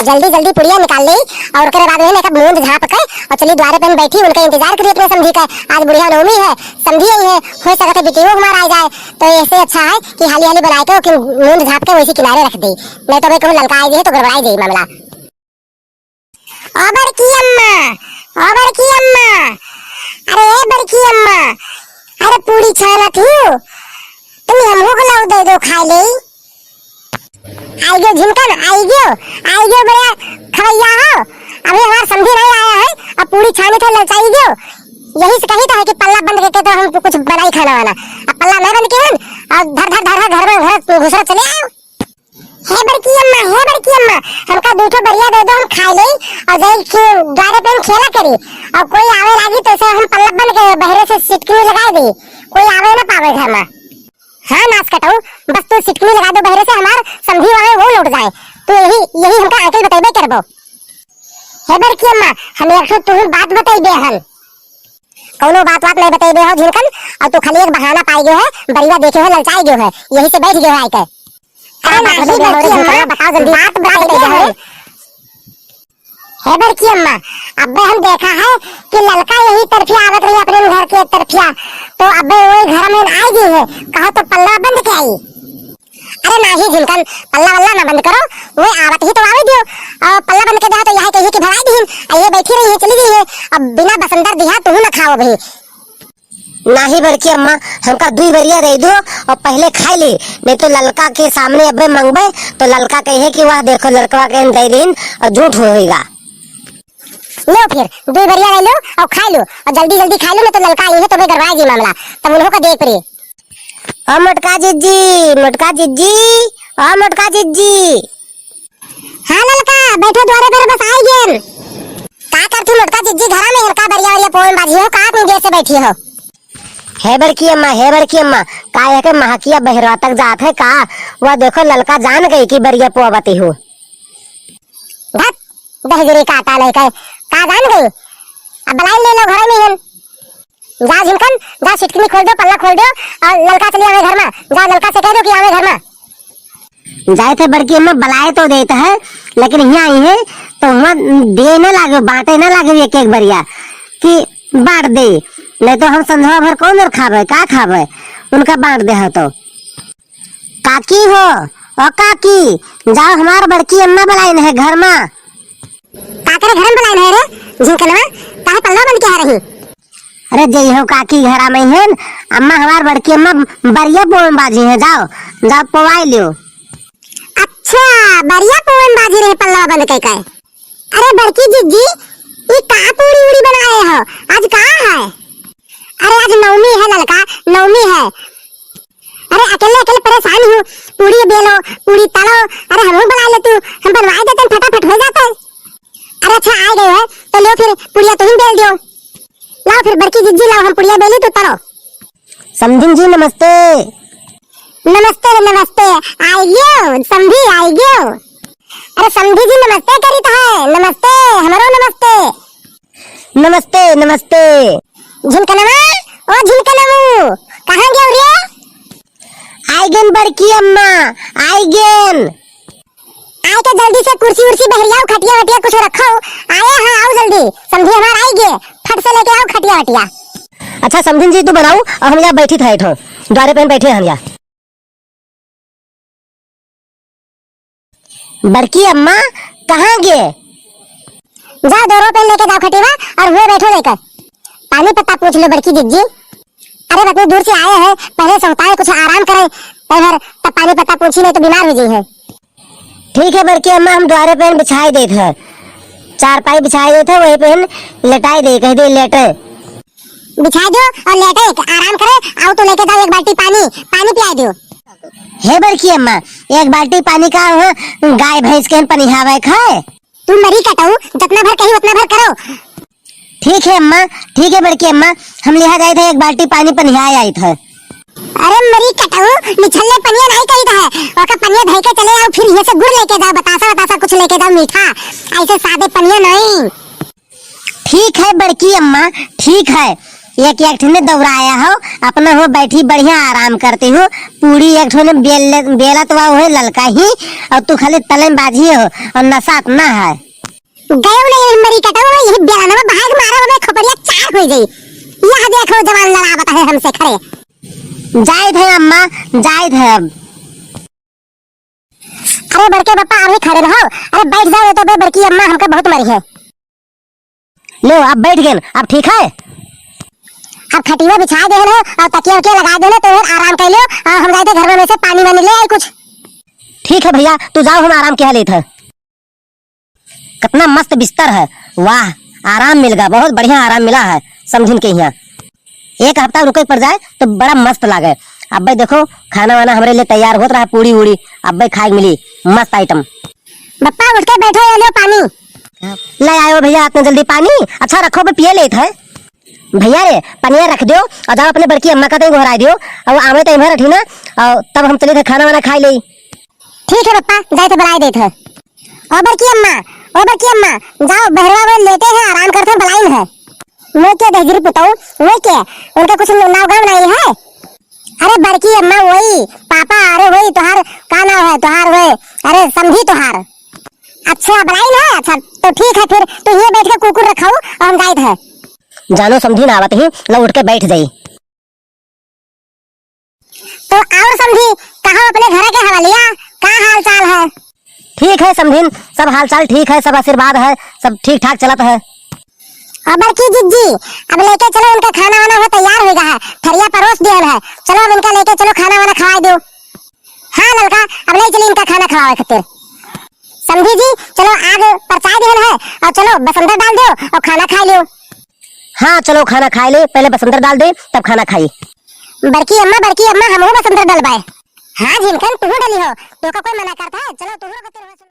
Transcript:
जल्दी जल्दी पुड़िया निकाल ली और उसके बाद में मूंद झाँप कर और चली द्वारे पे बैठी उनका इंतजार करी अपने समधी का। आज बुढ़िया नवमी है, समझी ही है, हो सके तो बिटियो हमारा आ जाए, तो ऐसे अच्छा है कि हाली हाली बनाए के कि मूंद झाँप के वैसे किनारे रख दी, नहीं तो भाई कहूँ ललका आई तो गड़बड़ाई जाए मामला। ओ बड़की अम्मा, ओ बड़की अम्मा, अरे बड़की अम्मा, अरे पूरी छाना थी तुम हमको खिलाओ दे दो खा ले। आई गयो झुमकन, आई गयो बड़ा खवैया हो, अभी हमारा समझी नहीं आया है, अब पूरी छाने थे ललचाई गयो, यही से कही तो है कि पल्ला बंद करके तो हम कुछ बनाई खाना वाला, अब पल्ला नहीं बंद किए और धर धर धर घर में घर घुसरा चले आयो। हे बड़की अम्मा, हमका दूठो बढ़िया दे दो हम खा ले और जाई द्वारे पे खेला करी, और कोई आवे लागी तो से हम पल्ला बंद के बहरे से सिटकी लगा दी, कोई आवे ना पावे घर में। हाँ नाच कटाऊ, बस तू सिटकी लगा दो बहरे से, हमार समझी वाले वो लौट जाए, तो यही हमका आके बताइबे करबो। हे बड़की अम्मा, हम एक तो तू बात बताइबे हम कौनो बात नहीं बताइबे हो झिनकन, और तू खाली एक बहाना पाई गयो है, बढ़िया देखे हो ललचाई गयो है, यही से बैठ गयो है आके। अरे नहीं बड़की अम्मा, बताओ जल्दी बात बताइए। हे बड़की अम्मा, अबे हम देखा है कि ललका यही तरफिया आवत रही अपने घर के तरफिया, तो अबे वो घर में आई गई है, कहो तो पल्ला बंद के आई। अरे नहीं झिनकन, पल्ला वल्ला ना बंद करो, वो आवत ही तो आवे दियो, और पल्ला बंद के दे तो यही कहिए कि भगाई दीन, ये बैठी रही है चली गई है, अब बिना बसंदर दिया तू ना खाओ भी। नहीं बड़की अम्मा, हमका 2 बरिया दे दो और पहले खाई ली, नहीं तो ललका के सामने अबे मंगबे तो ललका कहे कि वह देखो लड़कवा के दे दिन और झूठ होएगा। लो फिर 2 बरिया ले लो और खा लो, और जल्दी जल्दी खा लो, नहीं तो ललका आई है तो गड़बड़ाएगी मामला, तब उन्हों का देख पड़ी। ओ मटका जिज्जी, मटका जिज्जी, ओ मटका जिज्जी। हाँ ललका, बैठो द्वारे पर, बस आई गेल। का करती मटका जिज्जी घरा में हरका बरिया पोन बाजी हो, का अपनी जैसे बैठी हो। हे बड़की अम्मा, का है के महकिया बहरवा तक जात है का, वह देखो ललका जान गई कि बरिया पोवती हो। धत दहजरी काटा ले का जान गई, अब बलाई ले लो घर में हम। जा झिनकन, जा सिटकनी खोल दो, पल्ला खोल दो, और ललका चली आवे घर में, जा ललका से कह दो कि आवे घर में। जाए थे बड़की अम्मा, बलाए तो देता है, लेकिन यहाँ आई है तो वहाँ दे न लागे, बांटे न लागे एक एक बरिया कि बांट दे, नहीं तो हम संध्या भर कौन और खावे, का खावे, उनका बांट दे हो तो। काकी हो, ओ काकी, जाओ हमार बड़की अम्मा बुलाइन है घर में। काकरे घर में बुलाइन है रे झिनकनवा, काहे पल्ला बंद के आ रही। अरे जई हो काकी घरा में है, अम्मा हमार बड़की अम्मा बरिया पोवन बाजी है, जाओ जाओ पोवाई लियो। अच्छा बरिया पोवन बाजी रहे पल्ला बंद के काय। अरे बड़की जिज्जी, ये का पूरी उड़ी बनाए हो, आज का है। अरे आज नवमी है ललका, नवमी है। अरे अकेले अकेले परेशान हूँ, पूरी बेलो पूरी तलो, अरे हम बना ले तू, हम बनवा देते फटाफट हो जाता है। अरे अच्छा आ गए है तो लो फिर पुड़िया तुम बेल दो, लाओ फिर बड़की जिज्जी लाओ, हम पुड़िया बेली तो तलो। समझिन जी नमस्ते। नमस्ते नमस्ते, आई गयो समझी आई गयो। अरे समझी जी नमस्ते करी तो है, नमस्ते हमारो नमस्ते। नमस्ते नमस्ते। झिनकनवा, ओ झिनकनवू, कहाँ गयो रे। आई गेन बड़की अम्मा, आई गेन। आए तो जल्दी से कुर्सी उर्सी बहरिया खटिया वटिया कुछ रखो, आए हाँ आओ जल्दी, समझी हमार आई गए, फट से लेके आओ खटिया वटिया। अच्छा समझिन जी तू बनाऊ, और हम यहाँ बैठी था ठो द्वारे पे बैठे हम यहाँ। बड़की अम्मा कहाँ गए। जाओ 2 रुपए लेके जाओ खटिया और हुए बैठो लेकर, पानी पत्ता पूछ लो बड़की जिज्जी। अरे इतनी दूर से आए हैं, पहले सोता है कुछ आराम करे, तब पानी पत्ता पूछी नहीं तो बीमार हो जाई है। ठीक है बड़की अम्मा, हम द्वारे पे बिछाई देते हैं, 4 पाई बिछाई देते, वही पे लेटाई दे, कह दे लेटे बिछा दो और लेटे आराम करे, आओ तो लेके जाओ एक बाल्टी पानी पिया दो। हे बड़की अम्मा, एक बाल्टी पानी का गाय भैंस के पनिहावे खाए। तुम मरी कटाऊ, जितना भर कहीं उतना भर करो। ठीक है अम्मा, ठीक है बड़की अम्मा, हम लिहा जाए थे एक बाल्टी पानी पनिहाए आई था। अरे मरी कटाऊ, निछल्ले पनिया नहीं कही था, ओका पनिया धई के चले आओ, फिर ये से गुड़ लेके जाओ, बतासा कुछ लेके जाओ मीठा, ऐसे सादे पनिया नहीं। ठीक है बड़की अम्मा, ठीक है, एक एक ठने दौड़ाया हो, अपना हो बैठी बढ़िया आराम करती हूँ। पूरी एक ठने बेलत हुआ है ललका ही, और तू खाली तले में बाजी हो और नशा अपना है। गयो नहीं मरी कटो यही बेलाना में भाग मारा में खपड़िया चार हो गई। यह देखो जवान लड़ा बता है हमसे खड़े। जाए थे अम्मा, जाए थे अब। अरे बड़के पापा अभी खड़े रहो। अरे बैठ जाओ तो बे बड़की अम्मा हमको बहुत मरी है। लो अब बैठ गए, अब ठीक है। अब खटिया बिछा दे लो और तकिया वकिया लगा दे लो तो फिर आराम कर लो। और हम जाते घर में से पानी वानी ले आए कुछ। ठीक है भैया, तू जाओ, हम आराम क्या लेते। कितना मस्त बिस्तर है, वाह आराम मिल गया, बहुत बढ़िया आराम मिला है समझिन के यहाँ। एक हफ्ता रुके पड़ जाए तो बड़ा मस्त लागे। अब भाई देखो खाना वाना हमारे लिए तैयार होता रहा, पूरी उड़ी अब भाई खाए मिली मस्त आइटम। बप्पा उठ के बैठो, ये लो पानी। ले आयो भैया इतना जल्दी पानी। अच्छा रखो, मैं पिए लेते है। भैया रे पनिया रख दो और जाओ अपने बड़की अम्मा का तो घोरा दियो और आवे तो इधर रखी ना, और तब हम चले थे खाना वाना खाई ले। ठीक है पप्पा, जाए तो बनाए देते। ओ बड़की अम्मा जाओ बहरवा में लेते हैं, आराम करते हैं, बलाइन है। मैं क्या दहगिरी पुताऊ, मैं क्या उनका कुछ नाव गाँव नहीं है। अरे बड़की अम्मा वही पापा, अरे वही तुहार का नाम है तुहार वे, अरे समझी तुहार। अच्छा बलाइन है, अच्छा तो ठीक है फिर तो ये बैठ के कुकुर रखाओ और हम गायद है। जानो समझी ना आवत ही, लो उठ के बैठ जाई। तो और समझी कहाँ अपने घर के हवालिया का हाल चाल है। ठीक है समझिन, सब हाल चाल ठीक है, सब आशीर्वाद है, सब ठीक ठाक चलत है। और बड़की जिज्जी अब लेके चलो, उनका खाना वाना हो तैयार हो गया है, थरिया परोस दिया है, चलो अब इनका लेके चलो खाना वाना खवा दो। हाँ लड़का अब ले चली इनका खाना खवावे खातिर। समझी जी चलो आग परचाई दिया है और चलो बसंतर डाल दो और खाना खा लियो। हाँ चलो खाना खाए ले, पहले बसंतर डाल दे तब खाना खाई। बड़की अम्मा हम बसंतर डलवाए। हाँ झिनकन तू डली हो, तो का कोई मना करता है, चलो तू